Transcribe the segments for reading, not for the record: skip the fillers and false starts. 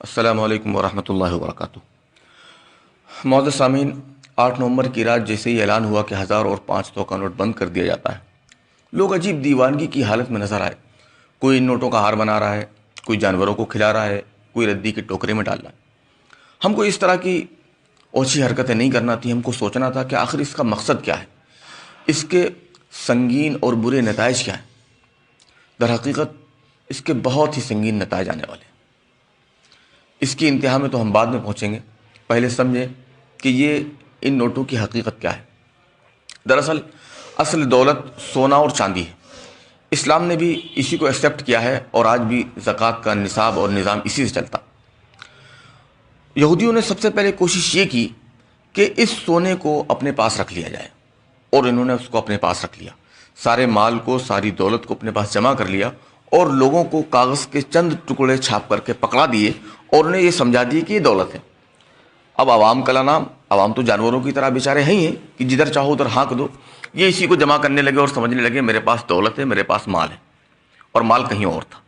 السلام علیکم ورحمۃ اللہ وبرکاتہ۔ معزز سامعین، 8 نومبر کی رات جیسے ہی اعلان ہوا کہ 1000 اور 500 کا نوٹ بند کر دیا جاتا ہے، لوگ عجیب دیوانگی کی حالت میں نظر آئے۔ کوئی ان نوٹوں کا ہار بنا رہا ہے، کوئی جانوروں کو کھلا رہا ہے، کوئی ردی کے ٹوکرے میں ڈال رہا ہے۔ ہم کو اس طرح کی اوچھی حرکتیں نہیں کرنا تھی، ہم کو سوچنا تھا کہ آخر اس کا مقصد کیا ہے، اس کے سنگین اور برے نتائج کیا ہیں۔ در حقیقت اس کے بہت ہی سنگین نتائج آنے والے ہیں۔ اس کی انتہا میں تو ہم بعد میں پہنچیں گے، پہلے سمجھیں کہ یہ ان نوٹوں کی حقیقت کیا ہے۔ دراصل اصل دولت سونا اور چاندی ہے۔ اسلام نے بھی اسی کو ایکسیپٹ کیا ہے اور آج بھی زکوٰۃ کا نصاب اور نظام اسی سے چلتا۔ یہودیوں نے سب سے پہلے کوشش یہ کی کہ اس سونے کو اپنے پاس رکھ لیا جائے، اور انہوں نے اس کو اپنے پاس رکھ لیا۔ سارے مال کو، ساری دولت کو اپنے پاس جمع کر لیا اور لوگوں کو کاغذ کے چند ٹکڑے چھاپ کر کے پکڑا دیے اور انہیں یہ سمجھا دیے کہ یہ دولت ہے۔ اب عوام کا نام، عوام تو جانوروں کی طرح بیچارے ہیں ہی ہیں کہ جدھر چاہو ادھر ہانک دو۔ یہ اسی کو جمع کرنے لگے اور سمجھنے لگے میرے پاس دولت ہے، میرے پاس مال ہے، اور مال کہیں اور تھا۔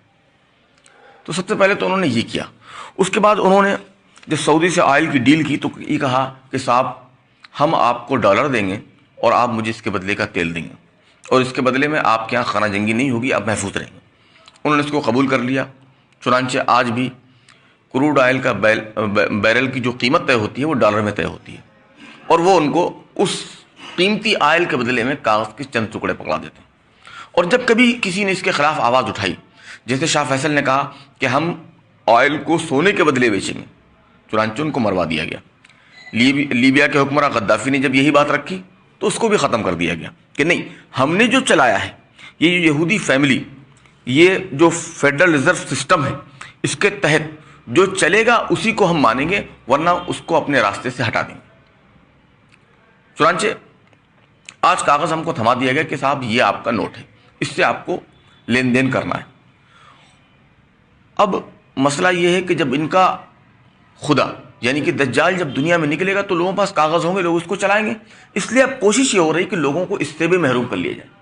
تو سب سے پہلے تو انہوں نے یہ کیا۔ اس کے بعد انہوں نے جب سعودی سے آئل کی ڈیل کی تو یہ کہا کہ صاحب ہم آپ کو ڈالر دیں گے اور آپ مجھے اس کے بدلے کا تیل دیں گے، اور اس کے بدلے میں آپ کے یہاں خانہ جنگی نہیں ہوگی، آپ محفوظ رہیں گے۔ انہوں نے اس کو قبول کر لیا۔ چنانچہ آج بھی کروڈ آئل کا بیرل کی جو قیمت طے ہوتی ہے وہ ڈالر میں طے ہوتی ہے، اور وہ ان کو اس قیمتی آئل کے بدلے میں کاغذ کے چند ٹکڑے پکڑا دیتے ہیں۔ اور جب کبھی کسی نے اس کے خلاف آواز اٹھائی، جیسے شاہ فیصل نے کہا کہ ہم آئل کو سونے کے بدلے بیچیں گے، چنانچہ ان کو مروا دیا گیا۔ لیبیا کے حکمراں غدافی نے جب یہی بات رکھی تو اس کو بھی ختم کر دیا گیا کہ نہیں، ہم نے جو چلایا ہے، یہ جو یہودی فیملی، یہ جو فیڈرل ریزرو سسٹم ہے، اس کے تحت جو چلے گا اسی کو ہم مانیں گے، ورنہ اس کو اپنے راستے سے ہٹا دیں گے۔ چنانچہ آج کاغذ ہم کو تھما دیا گیا کہ صاحب یہ آپ کا نوٹ ہے، اس سے آپ کو لین دین کرنا ہے۔ اب مسئلہ یہ ہے کہ جب ان کا خدا یعنی کہ دجال جب دنیا میں نکلے گا تو لوگوں کے پاس کاغذ ہوں گے، لوگ اس کو چلائیں گے۔ اس لیے اب کوشش یہ ہو رہی کہ لوگوں کو اس سے بھی محروم کر لیا جائے،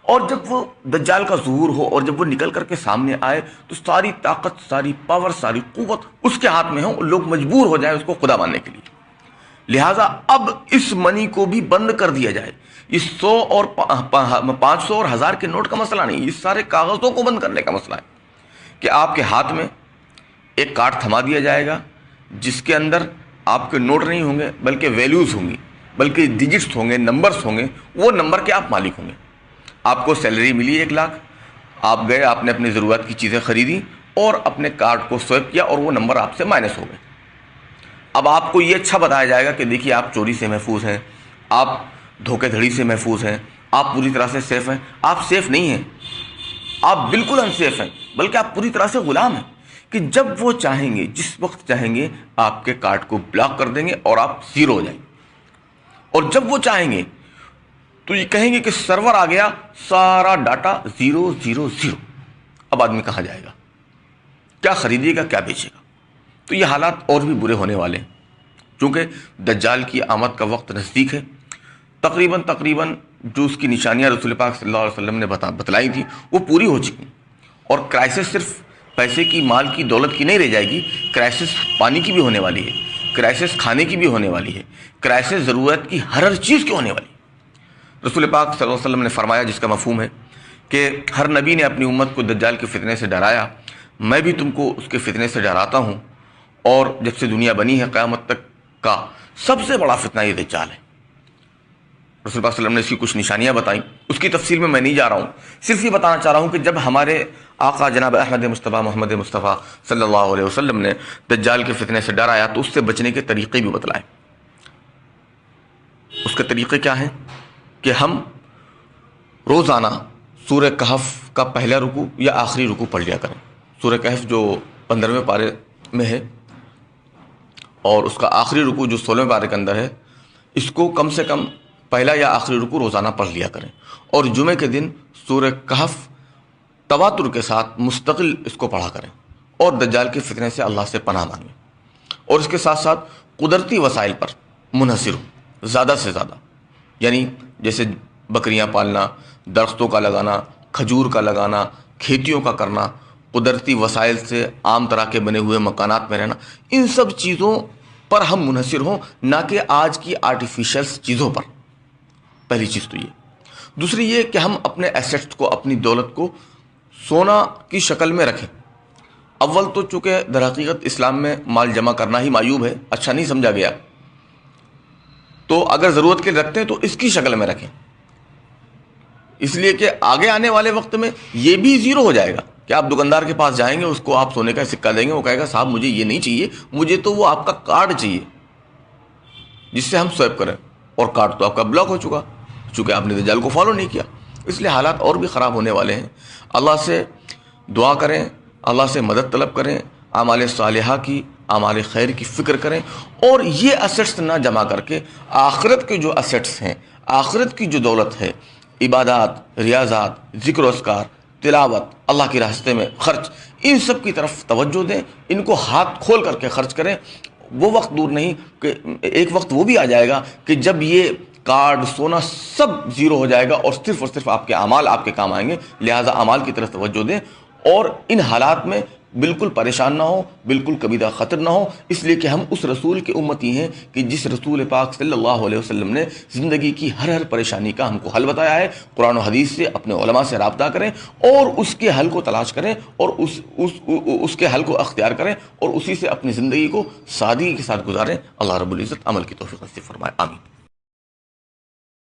اور جب وہ دجال کا ظہور ہو اور جب وہ نکل کر کے سامنے آئے تو ساری طاقت، ساری پاور، ساری قوت اس کے ہاتھ میں ہو، لوگ مجبور ہو جائیں اس کو خدا ماننے کے لیے۔ لہٰذا اب اس منی کو بھی بند کر دیا جائے۔ یہ 100 اور 500 اور 1000 کے نوٹ کا مسئلہ نہیں، اس سارے کاغذوں کو بند کرنے کا مسئلہ ہے کہ آپ کے ہاتھ میں ایک کارڈ تھما دیا جائے گا جس کے اندر آپ کے نوٹ نہیں ہوں گے بلکہ ویلیوز ہوں گی، بلکہ ڈیجٹس ہوں گے، نمبرز ہوں گے۔ وہ نمبر کے آپ مالک ہوں گے۔ آپ کو سیلری ملی 1 لاکھ، آپ گئے، آپ نے اپنی ضرورت کی چیزیں خریدی اور اپنے کارڈ کو سوائپ کیا اور وہ نمبر آپ سے مائنس ہو گئے۔ اب آپ کو یہ اچھا بتایا جائے گا کہ دیکھیے آپ چوری سے محفوظ ہیں، آپ دھوکے دھڑی سے محفوظ ہیں، آپ پوری طرح سے سیف ہیں۔ آپ سیف نہیں ہیں، آپ بالکل انسیف ہیں، بلکہ آپ پوری طرح سے غلام ہیں کہ جب وہ چاہیں گے، جس وقت چاہیں گے، آپ کے کارڈ کو بلاک کر دیں گے اور آپ زیرو ہو جائیں گے۔ اور جب وہ چاہیں گے تو یہ کہیں گے کہ سرور آ گیا، سارا ڈاٹا 000۔ اب آدمی کہاں جائے گا، کیا خریدے گا، کیا بیچے گا؟ تو یہ حالات اور بھی برے ہونے والے ہیں، چونکہ دجال کی آمد کا وقت نزدیک ہے۔ تقریباً جو اس کی نشانیاں رسول پاک صلی اللہ علیہ وسلم نے بتلائی تھی وہ پوری ہو چکی ہیں، اور کرائسس صرف پیسے کی، مال کی، دولت کی نہیں رہ جائے گی، کرائسس پانی کی بھی ہونے والی ہے، کرائسس کھانے کی بھی ہونے والی ہے، کرائسس ضرورت کی ہر چیز کی ہونے والی ہے۔ رسول پاک صلی اللہ علیہ وسلم نے فرمایا، جس کا مفہوم ہے کہ ہر نبی نے اپنی امت کو دجال کے فتنے سے ڈرایا، میں بھی تم کو اس کے فتنے سے ڈراتا ہوں، اور جب سے دنیا بنی ہے قیامت تک کا سب سے بڑا فتنہ یہ دجال ہے۔ رسول پاک صلی اللہ علیہ وسلم نے اس کی کچھ نشانیاں بتائیں، اس کی تفصیل میں نہیں جا رہا ہوں، صرف یہ بتانا چاہ رہا ہوں کہ جب ہمارے آقا جناب احمد مصطفیٰ محمد مصطفیٰ صلی اللہ علیہ وسلم نے دجال کے فتنے سے ڈرایا تو اس سے بچنے کے طریقے بھی بتلائے۔ اس کے طریقے کیا ہیں کہ ہم روزانہ سورہ کہف کا پہلا رکوع یا آخری رکوع پڑھ لیا کریں۔ سورہ کہف جو 15ویں پارے میں ہے اور اس کا آخری رکوع جو 16ویں پارے کے اندر ہے، اس کو کم سے کم پہلا یا آخری رکوع روزانہ پڑھ لیا کریں، اور جمعے کے دن سورہ کہف تواتر کے ساتھ مستقل اس کو پڑھا کریں، اور دجال کے فتنے سے اللہ سے پناہ مانگیں، اور اس کے ساتھ ساتھ قدرتی وسائل پر منحصر ہو زیادہ سے زیادہ، یعنی جیسے بکریاں پالنا، درختوں کا لگانا، کھجور کا لگانا، کھیتیوں کا کرنا، قدرتی وسائل سے عام طرح کے بنے ہوئے مکانات میں رہنا، ان سب چیزوں پر ہم منحصر ہوں، نہ کہ آج کی آرٹیفیشل چیزوں پر. پہلی چیز تو یہ. دوسری یہ کہ ہم اپنے ایسیٹس کو، اپنی دولت کو سونا کی شکل میں رکھیں. اول تو چونکہ در حقیقت اسلام میں مال جمع کرنا ہی معیوب ہے، اچھا نہیں سمجھا گیا، تو اگر ضرورت کے لیے رکھتے ہیں تو اس کی شکل میں رکھیں، اس لیے کہ آگے آنے والے وقت میں یہ بھی زیرو ہو جائے گا کہ آپ دکاندار کے پاس جائیں گے، اس کو آپ سونے کا سکہ دیں گے، وہ کہے گا صاحب مجھے یہ نہیں چاہیے، مجھے تو وہ آپ کا کارڈ چاہیے جس سے ہم سوائپ کریں، اور کارڈ تو آپ کا بلاک ہو چکا چونکہ آپ نے دجال کو فالو نہیں کیا. اس لیے حالات اور بھی خراب ہونے والے ہیں. اللہ سے دعا کریں، اللہ سے مدد طلب کریں، اعمال صالحہ کی، اعمال خیر کی فکر کریں، اور یہ اسیٹس نہ جمع کر کے آخرت کے جو اسیٹس ہیں، آخرت کی جو دولت ہے، عبادات، ریاضات، ذکر و اذکار، تلاوت، اللہ کے راستے میں خرچ، ان سب کی طرف توجہ دیں. ان کو ہاتھ کھول کر کے خرچ کریں. وہ وقت دور نہیں کہ ایک وقت وہ بھی آ جائے گا کہ جب یہ کارڈ، سونا سب زیرو ہو جائے گا اور صرف آپ کے اعمال آپ کے کام آئیں گے. لہٰذا اعمال کی طرف توجہ دیں، اور ان حالات میں بالکل پریشان نہ ہو، بالکل کبیرہ خطر نہ ہو، اس لیے کہ ہم اس رسول کے امتی ہیں کہ جس رسول پاک صلی اللہ علیہ وسلم نے زندگی کی ہر پریشانی کا ہم کو حل بتایا ہے. قرآن و حدیث سے، اپنے علماء سے رابطہ کریں اور اس کے حل کو تلاش کریں، اور اس کے حل کو اختیار کریں، اور اسی سے اپنی زندگی کو سادگی کے ساتھ گزاریں. اللہ رب العزت عمل کی توفیق نصیب فرمائے. آمین.